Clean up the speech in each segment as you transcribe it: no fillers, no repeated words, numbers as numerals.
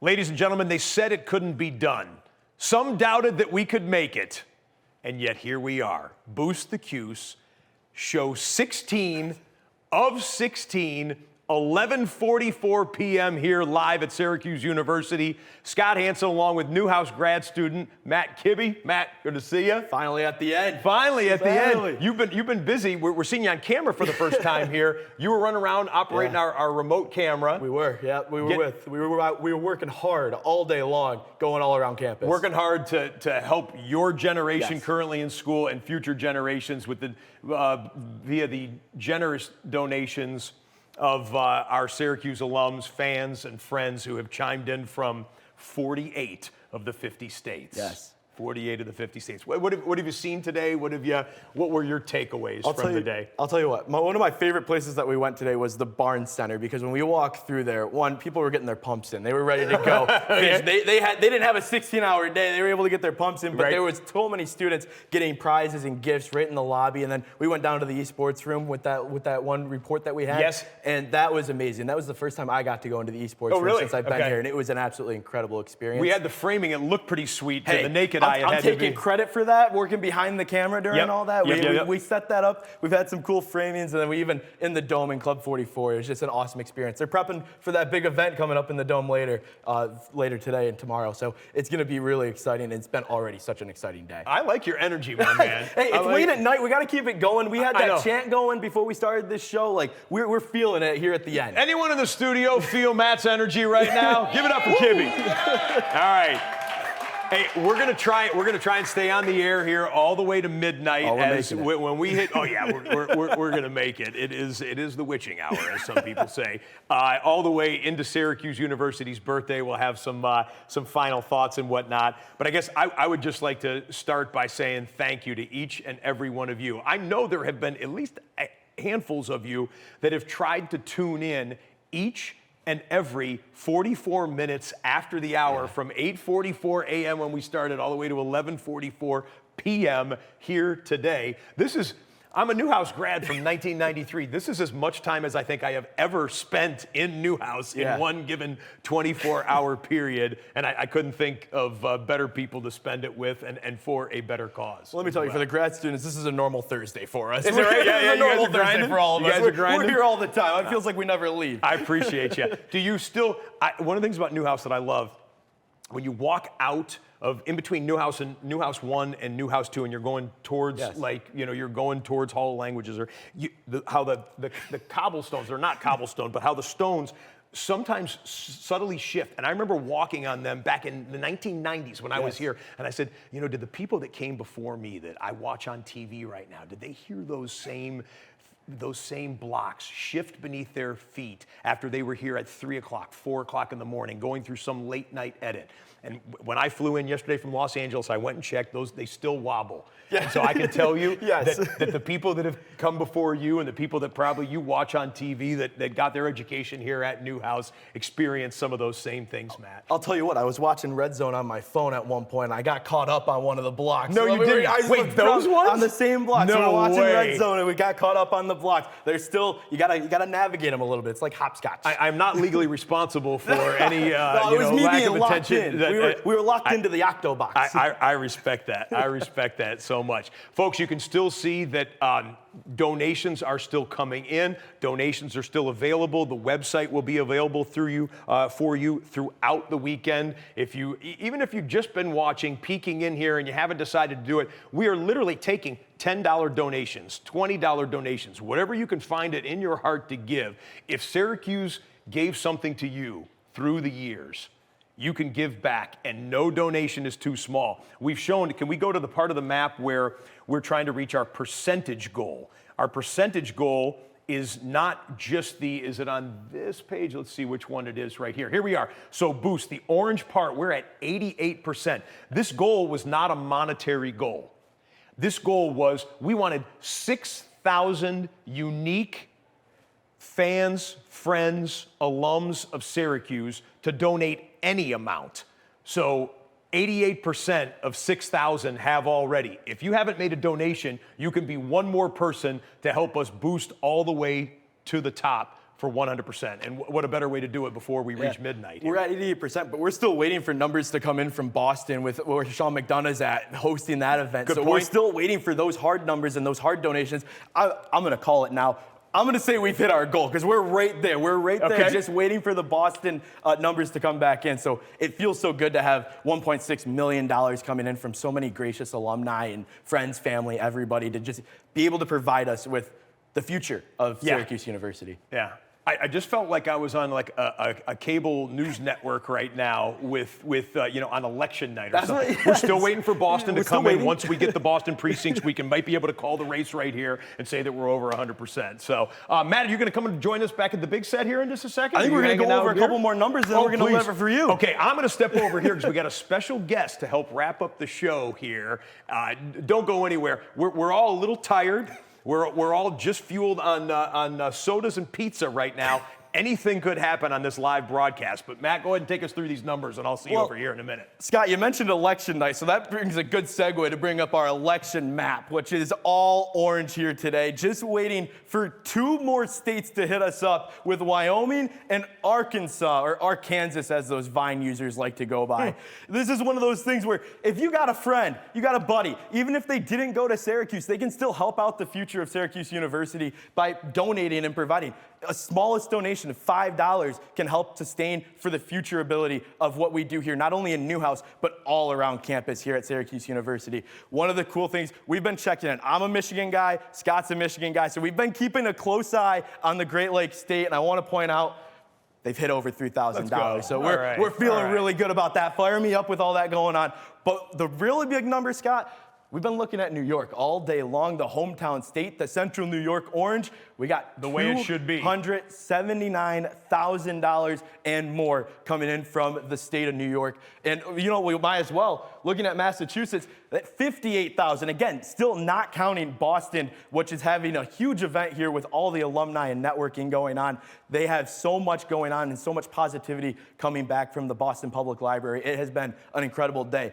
Ladies and gentlemen, they said it couldn't be done. Some doubted that we could make it. And yet here we are. Boost the Cuse, show 16 of 16, 11:44 p.m. here live at Syracuse University. Scott Hansen along with Newhouse grad student Matt Kibbe. Matt, good to see you. Finally at the end. Finally at the end. You've been busy. We're seeing you on camera for the first time here. You were running around operating our remote camera. We were, yeah. We were working hard all day long, going all around campus. Working hard to help your generation currently in school and future generations with the via the generous donations of our Syracuse alums, fans, and friends who have chimed in from 48 of the 50 states. Yes. 48 of the 50 states. What have you seen today? What were your takeaways from the day? I'll tell you what. One of my favorite places that we went today was the Barnes Center, because when we walked through there, people were getting their pumps in. They were ready to go. They didn't have a 16-hour day. They were able to get their pumps in, but there was so many students getting prizes and gifts right in the lobby. And then we went down to the esports room with that one report that we had. Yes. And that was amazing. That was the first time I got to go into the esports room since I've been here, and it was an absolutely incredible experience. We had the framing. It looked pretty sweet to the naked eye. I'm taking credit for that, working behind the camera during all that. We set that up. We've had some cool framings, and then we even in the Dome in Club 44. It was just an awesome experience. They're prepping for that big event coming up in the Dome later today and tomorrow. So it's going to be really exciting. It's been already such an exciting day. I like your energy, my man. Hey, it's late at night. We got to keep it going. We had that chant going before we started this show. Like we're feeling it here at the end. Anyone in the studio feel Matt's energy right now? Give it up for Kibbe. All right. Hey, we're gonna try and stay on the air here all the way to midnight. When we hit, we're gonna make it. It is the witching hour, as some people say. All the way into Syracuse University's birthday. We'll have some final thoughts and whatnot. But I guess I would just like to start by saying thank you to each and every one of you. I know there have been at least handfuls of you that have tried to tune in each and every 44 minutes after the hour, from 8:44 a.m. when we started all the way to 11:44 p.m. here today. I'm a Newhouse grad from 1993. This is as much time as I think I have ever spent in Newhouse in one given 24-hour period, and I couldn't think of better people to spend it with and for a better cause. Well, let me tell you, for the grad students, this is a normal Thursday for us. Is it right? Yeah, you normal guys are Thursday for all of us. We're here all the time. It feels like we never leave. I appreciate you. Do you still? One of the things about Newhouse that I love, when you walk out in between Newhouse 1 and Newhouse 2, and you're going towards you're going towards Hall of Languages, or how the cobblestones, they're not cobblestone, but how the stones sometimes subtly shift. And I remember walking on them back in the 1990s when I was here, and I said, did the people that came before me that I watch on TV right now, did they hear those same blocks shift beneath their feet after they were here at 3 o'clock, 4 o'clock in the morning, going through some late night edit? And when I flew in yesterday from Los Angeles, I went and checked those, they still wobble. And so I can tell you that the people that have come before you and the people that probably you watch on TV that got their education here at Newhouse experience some of those same things, Matt. I'll tell you what, I was watching Red Zone on my phone at one point, and I got caught up on one of the blocks. No, you didn't. Wait, those ones? On the same block. No so we're watching way. Red Zone, and we got caught up on the blocks. There's still, you gotta navigate them a little bit. It's like hopscotch. I'm not legally responsible for any it was me lack being of locked attention. in. We were locked into the octo box. I respect that. I respect that so much. Folks, you can still see that donations are still coming in. Donations are still available. The website will be available for you throughout the weekend. Even if you've just been watching, peeking in here, and you haven't decided to do it, we are literally taking $10 donations, $20 donations, whatever you can find it in your heart to give. If Syracuse gave something to you through the years, you can give back, and no donation is too small. We've shown, can we go to the part of the map where we're trying to reach our percentage goal? Our percentage goal is not just is it on this page? Let's see which one it is right here. Here we are. So Boost, the orange part, we're at 88%. This goal was not a monetary goal. This goal was, we wanted 6,000 unique fans, friends, alums of Syracuse to donate any amount. So 88% of 6,000 have already. If you haven't made a donation, you can be one more person to help us boost all the way to the top for 100%. And what a better way to do it before we reach midnight. We're at 88%, but we're still waiting for numbers to come in from Boston with where Sean McDonough's at hosting that event. Good so point. we're still waiting for those hard numbers and those hard donations. I'm going to call it now. I'm going to say we've hit our goal because we're right there. We're right there just waiting for the Boston numbers to come back in. So it feels so good to have $1.6 million coming in from so many gracious alumni and friends, family, everybody to just be able to provide us with the future of Syracuse University. Yeah. I just felt like I was on like a cable news network right now with on election night or something. We're still waiting for Boston to come in. Once we get the Boston precincts, we might be able to call the race right here and say that we're over 100%. So, Matt, are you going to come and join us back at the big set here in just a second? I think we're going to go over a couple more numbers, then we're going to deliver for you. Okay, I'm going to step over here because we got a special guest to help wrap up the show here. Don't go anywhere. We're all a little tired. We're all just fueled on sodas and pizza right now. Anything could happen on this live broadcast. But Matt, go ahead and take us through these numbers, and I'll see you over here in a minute. Scott, you mentioned election night, so that brings a good segue to bring up our election map, which is all orange here today. Just waiting for 2 more states to hit us up with Wyoming and Arkansas, or Arkansas as those Vine users like to go by. This is one of those things where if you got a friend, you got a buddy, even if they didn't go to Syracuse, they can still help out the future of Syracuse University by donating and providing. A smallest donation of $5 can help sustain for the future ability of what we do here, not only in Newhouse, but all around campus here at Syracuse University. One of the cool things, we've been checking in. I'm a Michigan guy, Scott's a Michigan guy, so we've been keeping a close eye on the Great Lakes State, and I want to point out, they've hit over $3,000. So we're feeling really good about that. Fire me up with all that going on. But the really big number, Scott, we've been looking at New York all day long, the hometown state, the Central New York Orange. We got the way it should be. $279,000 and more coming in from the state of New York. And we might as well, looking at Massachusetts, that $58,000. Again, still not counting Boston, which is having a huge event here with all the alumni and networking going on. They have so much going on and so much positivity coming back from the Boston Public Library. It has been an incredible day.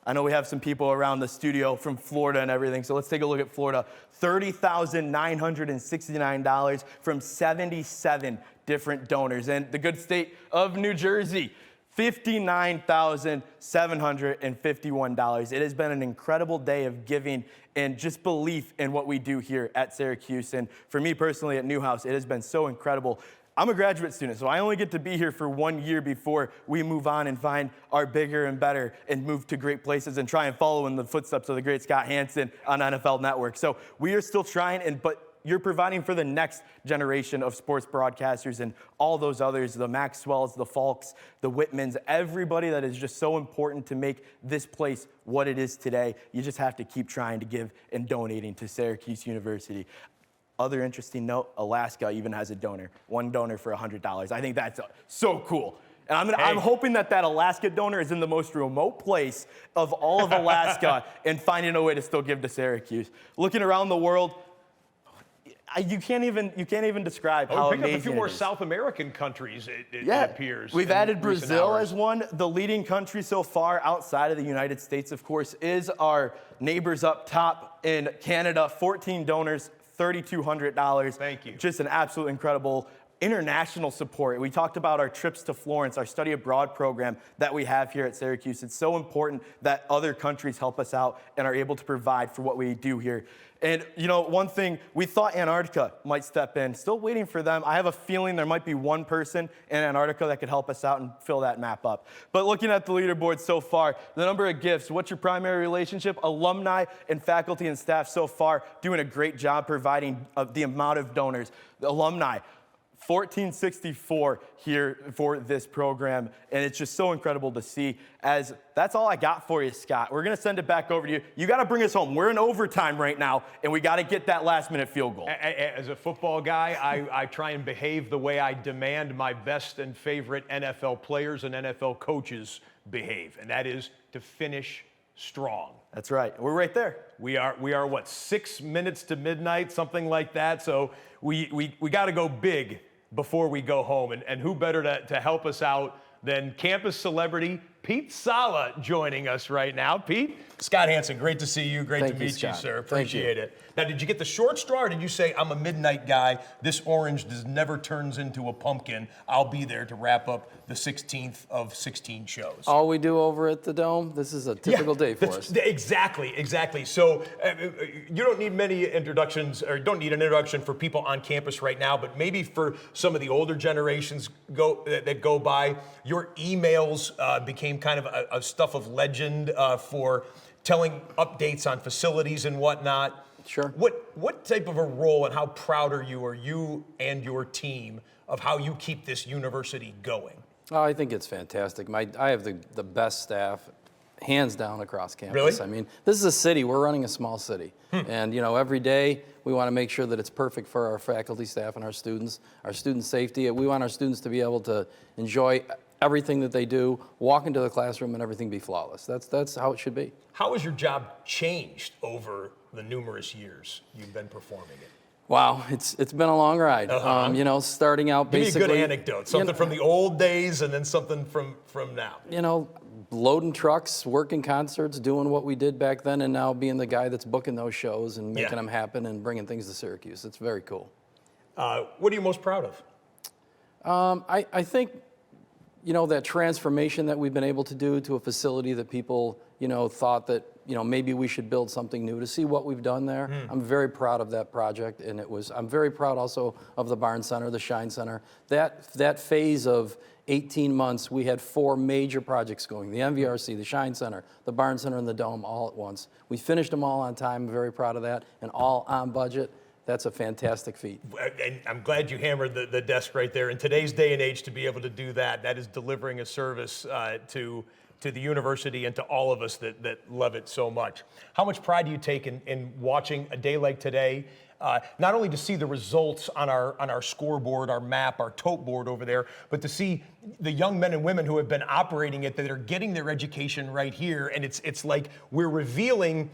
I know we have some people around the studio from Florida and everything, so let's take a look at Florida. $30,969 from 77 different donors. And the good state of New Jersey, $59,751. It has been an incredible day of giving and just belief in what we do here at Syracuse. And for me personally at Newhouse, it has been so incredible. I'm a graduate student, so I only get to be here for 1 year before we move on and find our bigger and better and move to great places and try and follow in the footsteps of the great Scott Hansen on NFL Network. So we are still trying, but you're providing for the next generation of sports broadcasters and all those others, the Maxwells, the Falks, the Whitmans, everybody that is just so important to make this place what it is today. You just have to keep trying to give and donating to Syracuse University. Other interesting note, Alaska even has a donor, one donor for $100. I think that's so cool. And I'm hoping that Alaska donor is in the most remote place of all of Alaska and finding a way to still give to Syracuse. Looking around the world, you can't even describe how amazing it is. Pick up a few more South American countries, it appears. We've added Brazil as one. The leading country so far outside of the United States, of course, is our neighbors up top in Canada. 14 donors, $3,200. Thank you. Just an absolute incredible international support. We talked about our trips to Florence, our study abroad program that we have here at Syracuse. It's so important that other countries help us out and are able to provide for what we do here. And, one thing, we thought Antarctica might step in. Still waiting for them. I have a feeling there might be one person in Antarctica that could help us out and fill that map up. But looking at the leaderboard so far, the number of gifts, what's your primary relationship? Alumni and faculty and staff so far doing a great job providing the amount of donors. The alumni, 1464 here for this program, and it's just so incredible to see. As that's all I got for you, Scott. We're going to send it back over to you. You got to bring us home. We're in overtime right now, and we got to get that last-minute field goal. As a football guy, I try and behave the way I demand my best and favorite NFL players and NFL coaches behave, and that is to finish strong. That's right. We're right there. We are what, 6 minutes to midnight, something like that. So we got to go big before we go home. And who better to help us out than campus celebrity Pete Sala joining us right now. Pete? Scott Hansen, great to see you. Great to meet you, sir. Appreciate it. Now, did you get the short straw, or did you say, I'm a midnight guy, this orange never turns into a pumpkin, I'll be there to wrap up the 16th of 16 shows? All we do over at the Dome, this is a typical day for us. Exactly. So you don't need many introductions, or don't need an introduction for people on campus right now, but maybe for some of the older generations that go by, your emails became kind of a stuff of legend for telling updates on facilities and whatnot. Sure. What type of a role and how proud are you and your team of how you keep this university going? Oh, I think it's fantastic. I have the best staff, hands down, across campus. Really? I mean, this is a city. We're running a small city. And, every day we want to make sure that it's perfect for our faculty, staff, and our student safety. We want our students to be able to enjoy everything that they do, walk into the classroom, and everything be flawless. That's how it should be. How has your job changed over the numerous years you've been performing it? Wow, it's been a long ride. Starting out basically. Give me a good anecdote, something from the old days and then something from now. Loading trucks, working concerts, doing what we did back then, and now being the guy that's booking those shows and making them happen and bringing things to Syracuse. It's very cool. What are you most proud of? I think, that transformation that we've been able to do to a facility that people, thought that, maybe we should build something new, to see what we've done there. I'm very proud of that project, and I'm very proud also of the Barn Center, the Shine Center. That phase of 18 months, we had 4 major projects going: the MVRC, the Shine Center, the Barn Center, and the Dome, all at once. We finished them all on time. I'm very proud of that, and all on budget. That's a fantastic feat. And I'm glad you hammered the desk right there. In today's day and age, to be able to do that is delivering a service to the university and to all of us that love it so much. How much pride do you take in watching a day like today, not only to see the results on our scoreboard, our map, our tote board over there, but to see the young men and women who have been operating it, that are getting their education right here, and it's like we're revealing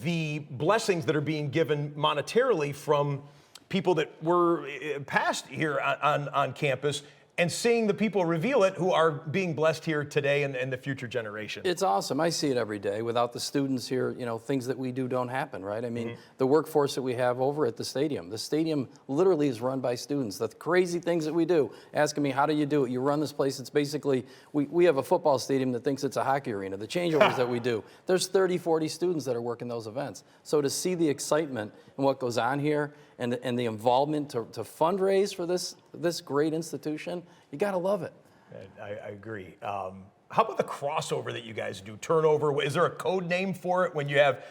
the blessings that are being given monetarily from people that were passed here on campus, and seeing the people reveal it who are being blessed here today and the future generation. It's awesome. I see it every day. Without the students here, things that we do don't happen, right? I mean, the workforce that we have over at the stadium literally is run by students. The crazy things that we do, asking me, how do you do it? You run this place, it's basically, we have a football stadium that thinks it's a hockey arena. The changeovers that we do, there's 30, 40 students that are working those events. So to see the excitement and what goes on here, and the involvement to fundraise for this great institution, you gotta love it. I agree. How about the crossover that you guys do? Turnover, is there a code name for it when you have,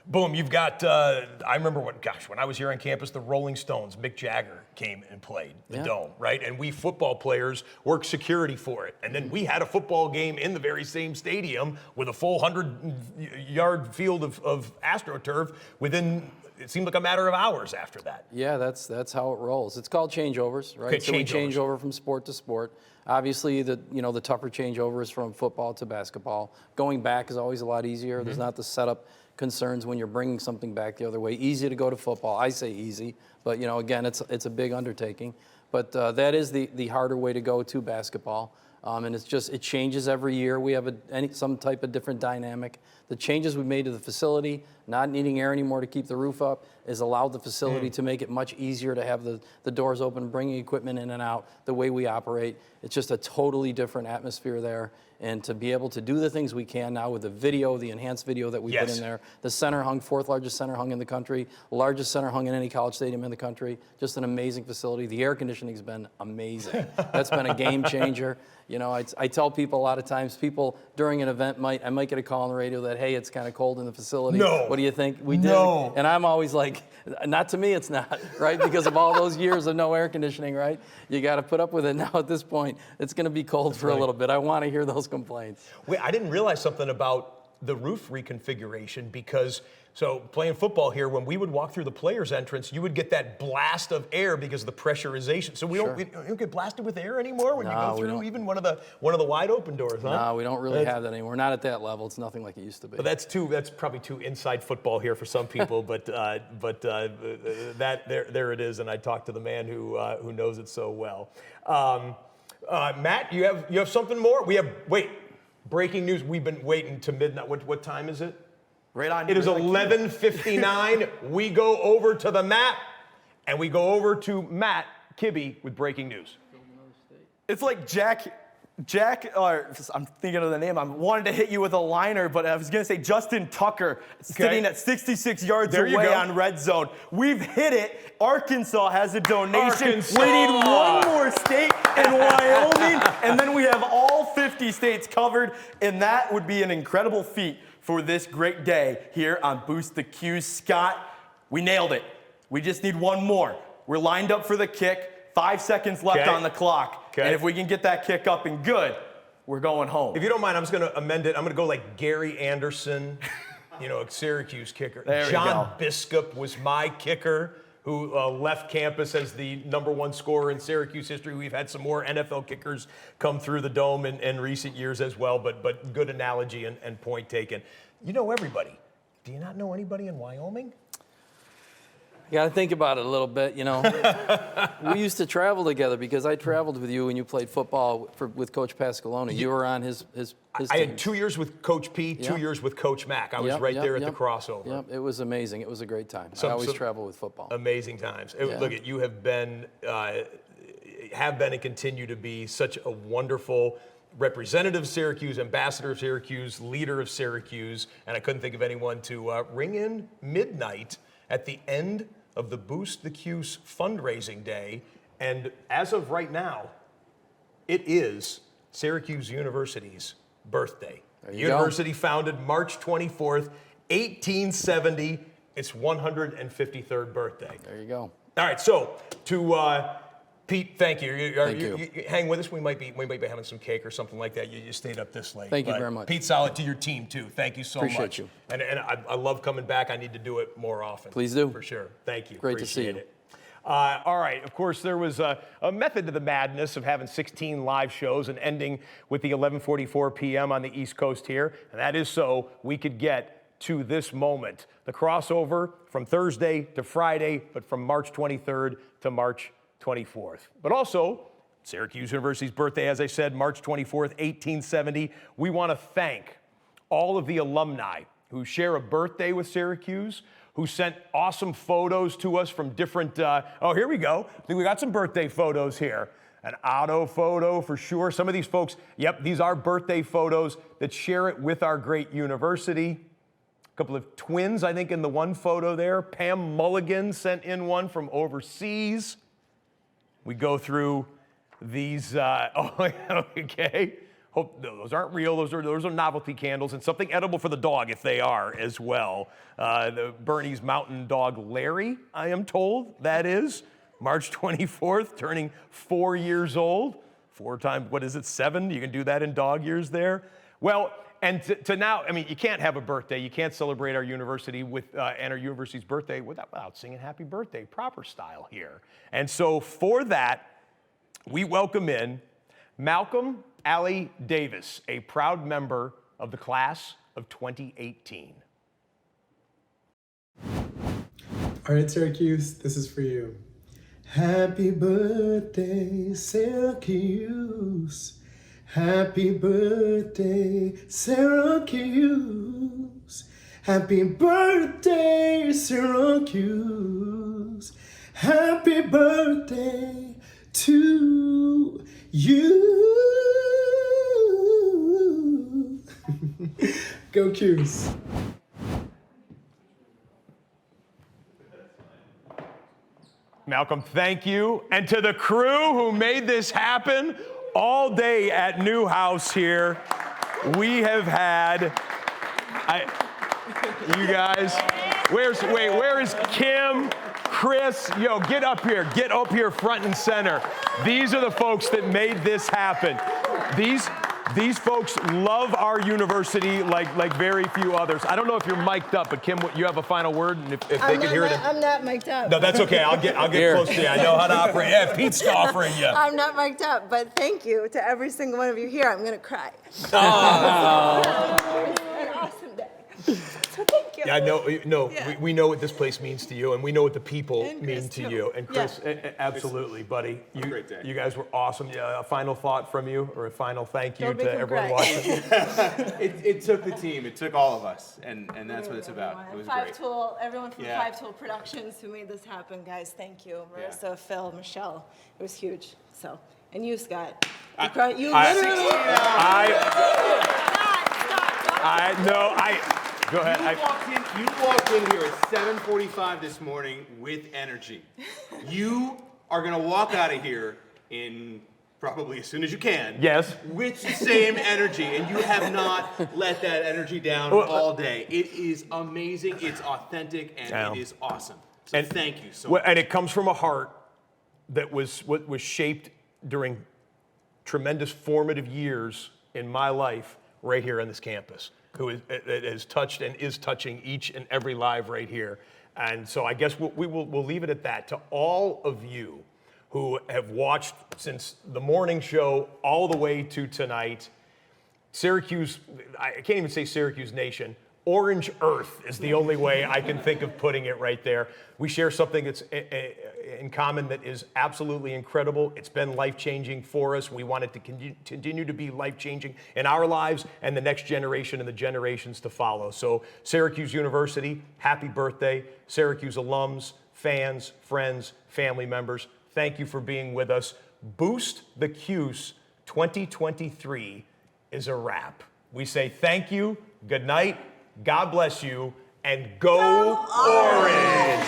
boom, you've got, I remember when I was here on campus, the Rolling Stones, Mick Jagger came and played the Dome, right? And we football players worked security for it. And then we had a football game in the very same stadium with a full 100-yard field of AstroTurf within, it seemed like a matter of hours after that. Yeah, that's how it rolls. It's called changeovers, right? Okay, so we change over from sport to sport. Obviously, the tougher changeover is from football to basketball. Going back is always a lot easier. There's not the setup concerns when you're bringing something back the other way. Easy to go to football. I say easy, but again, it's a big undertaking. But that is the harder way to go to basketball. And it changes every year. We have some type of different dynamic. The changes we've made to the facility, not needing air anymore to keep the roof up, has allowed the facility to make it much easier to have the doors open, bringing equipment in and out, the way we operate. It's just a totally different atmosphere there. And to be able to do the things we can now with the video, the enhanced video that we put in there, the center hung, 4th largest center hung in the country, largest center hung in any college stadium in the country, just an amazing facility. The air conditioning's been amazing. That's been a game changer. I tell people a lot of times, people during an event I might get a call on the radio that, hey, it's kind of cold in the facility. No. What do you think? We did. No. And I'm always like, not to me, it's not, right? Because of all those years of no air conditioning, right? You got to put up with it. Now at this point, it's going to be cold for a little bit. I want to hear those complaints. Wait, I didn't realize something about the roof reconfiguration, because so playing football here, when we would walk through the players' entrance, you would get that blast of air because of the pressurization. So we don't get blasted with air anymore when you go through even one of the wide open doors, huh? No, we don't really have that anymore. Not at that level. It's nothing like it used to be. But that's probably too inside football here for some people. but there it is, and I talked to the man who knows it so well. Matt, you have something more? Breaking news. We've been waiting to midnight. What time is it? Right on. It is 11:59. We go over to the mat, and we go over to Matt Kibbe with breaking news. It's like Jack, or I'm thinking of the name. I wanted to hit you with a liner, but I was going to say Justin Tucker sitting at 66 yards There you away go. on red zone. We've hit it. Arkansas has a donation. Arkansas. We need one more state in Wyoming, and then we have all 50 states covered, and that would be an incredible feat for this great day here on Boost the Cuse. Scott, we nailed it. We just need one more. We're lined up for the kick. 5 seconds left on the clock. And if we can get that kick up and good, we're going home. If you don't mind, I'm just going to amend it. I'm going to go like Gary Anderson, a Syracuse kicker. There we John go. Biskup was my kicker, who left campus as the #1 scorer in Syracuse history. We've had some more NFL kickers come through the Dome in recent years as well, but good analogy and point taken. You know everybody. Do you not know anybody in Wyoming? You got to think about it a little bit, We used to travel together because I traveled with you when you played football with Coach Pasqualone. You were on his I team. had 2 years with Coach P, 2 years with Coach Mack. I was right there at the crossover. Yep, it was amazing. It was a great time. I always travel with football. Amazing times. Look, you have been and continue to be such a wonderful representative of Syracuse, ambassador of Syracuse, leader of Syracuse, and I couldn't think of anyone to ring in midnight at the end of the Boost the Cuse fundraising day. And as of right now, it is Syracuse University's birthday. The university founded March 24th, 1870. Its 153rd birthday. There you go. All right, so to Pete, thank you. Thank you. You hang with us. We might be having some cake or something like that. You stayed up this late. Thank you very much. Pete, solid to your team too. Thank you so much. Appreciate you. And I love coming back. I need to do it more often. Please do. For sure. Thank you. Great to see Appreciate you. it. All right. Of course, there was a method to the madness of having 16 live shows and ending with the 11:44 p.m. on the East Coast here, and that is so we could get to this moment. The crossover from Thursday to Friday, but from March 23rd to March 24th. But also, Syracuse University's birthday, as I said, March 24th, 1870. We want to thank all of the alumni who share a birthday with Syracuse, who sent awesome photos to us from different, here we go. I think we got some birthday photos here. An auto photo for sure. Some of these folks, yep, these are birthday photos that share it with our great university. A couple of twins, I think, in the one photo there. Pam Mulligan sent in one from overseas. We go through these, okay. Hope those aren't real. Those are novelty candles and something edible for the dog if they are as well. The Bernie's Mountain Dog Larry, I am told that is March 24th, turning 4 years old. 4 times, 7? You can do that in dog years there. Well, and to now, I mean, you can't have a birthday. You can't celebrate our university and our university's birthday without singing happy birthday, proper style here. And so for that, we welcome in Malcolm Allie Davis, a proud member of the class of 2018. All right, Syracuse, this is for you. Happy birthday, Syracuse. Happy birthday, Syracuse. Happy birthday, Syracuse. Happy birthday to you. Go Cuse. Malcolm, thank you. And to the crew who made this happen all day at Newhouse here, we have had, you guys, where is Kim, Chris? Yo, get up here front and center. These are the folks that made this happen. These folks love our university like very few others. I don't know if you're mic'd up, but Kim, you have a final word, and if they can hear it. I'm not mic'd up. No, that's okay. I'll get close to you. I know how to operate. Yeah, Pete's offering you. I'm not mic'd up, but thank you to every single one of you here. I'm gonna cry. Oh. It's been an awesome day. So thank you. Yeah, no, Yeah. we know what this place means to you, and we know what the people And mean Chris, to too. you. And Chris, Yeah. absolutely, buddy. Great day. You guys were awesome. Yeah, a final thought from you, or a final thank you Don't make to him everyone cry. watching? It took the team. It took all of us, and that's what it's about. It was Five great. Tool, everyone from Yeah. Five Tool Productions who made this happen, guys. Thank you, Marissa, Phil, Michelle. It was huge. So, and you, Scott. You literally. Go ahead. You walked in here at 7:45 this morning with energy. You are gonna walk out of here in probably as soon as you can. Yes. With the same energy, and you have not let that energy down all day. It is amazing. It's authentic, and it is awesome. So thank you so much. And it comes from a heart that was shaped during tremendous formative years in my life right here on this campus, who has touched and is touching each and every life right here. And so I guess we'll leave it at that. To all of you who have watched since the morning show all the way to tonight, Syracuse, I can't even say Syracuse Nation, Orange Earth is the only way I can think of putting it right there. We share something that's in common that is absolutely incredible. It's been life-changing for us. We want it to continue to be life-changing in our lives and the next generation and the generations to follow. So Syracuse University, happy birthday. Syracuse alums, fans, friends, family members, thank you for being with us. Boost the Cuse 2023 is a wrap. We say thank you, good night, God bless you, and go Orange!